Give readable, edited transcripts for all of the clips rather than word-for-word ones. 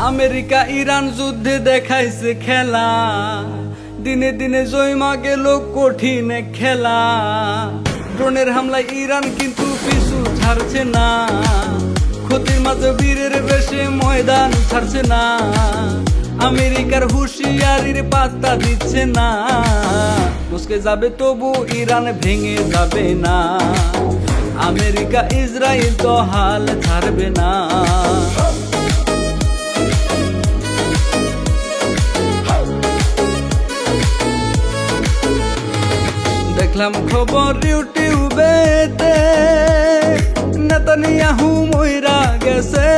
America Iran যুদ্ধে দেখাইছে খেলা, দিনে দিনে জয়মা গেল কঠিন খেলা। ড্রোনের হামলায় ইরান কিন্তু পিছু ছাড়ছে না, ক্ষতির মাঝে বীরের বেশে ময়দান ছাড়ছে না। আমেরিকার হুঁশিয়ারির পাত্তা দিচ্ছে না, মুসকে যাবে তবু ইরান ভেঙে যাবে না। আমেরিকা ইসরায়েল তো হাল ছাড়বে না। দেখলাম খবর ইউটিউবেতে, নেতানিয়াহু মইরা গেছে।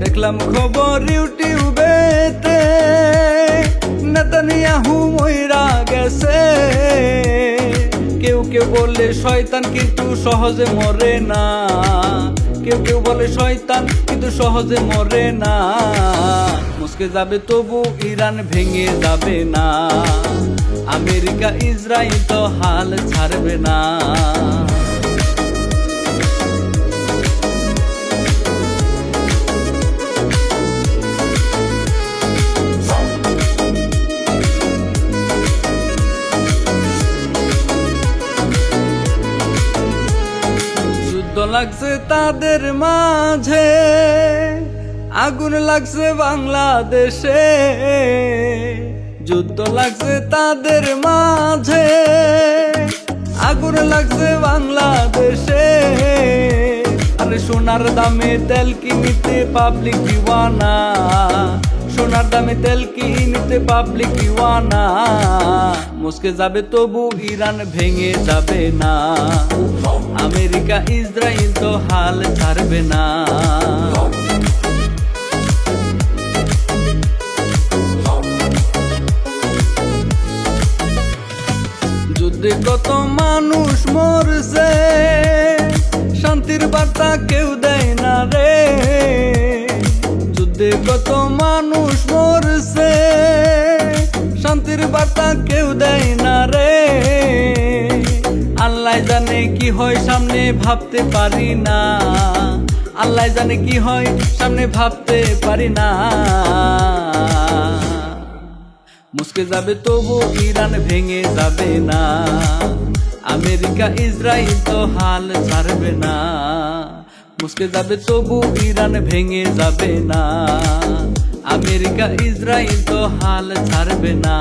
দেখলাম খবর ইউটিউবেতে, নেতানিয়াহু মইরা গেছে। কেউ কেউ বলে শয়তান কিন্তু সহজে মরে না, কেউ কেউ বলে শয়তান কিন্তু সহজে মরে না। মুসকে যাবে তবু ইরান ভেঙে যাবে না, আমেরিকা ইসরায়েল তো হাল ছাড়বে না। যুদ্ধ লাগছে তাদের মাঝে, আগুন লাগছে বাংলাদেশে। যুদ্ধ লাগছে তাদের মাঝে, আগুন লাগছে বাংলাদেশে। আরে সোনার দামে তেল কিনতে পাবলিক দিওয়ানা, সোনার দামে তেল কিনতে পাবলিক দিওয়ানা। মুসকে যাবে তবু ইরান ভেঙে যাবে না, আমেরিকা ইসরায়েল তো হাল ছাড়বে না। যুদ্ধে কত মানুষ মরছে, শান্তির বার্তা কেউ দেয় না রে। যুদ্ধে কত মানুষ মরছে, শান্তির বার্তা কেউ দেয় না রে। আল্লাহ জানে কি হয় সামনে ভাবতে পারি না, আল্লাহ জানে কি হয় সামনে ভাবতে পারি না। মুসকে যাবে তবু ইরান ভেঙে যাবে না, আমেরিকা ইসরায়েল তো হাল ছাড়বে না। মুসকে যাবে তবু ইরান ভেঙে যাবে না, আমেরিকা ইসরায়েল তো হাল ছাড়বে না।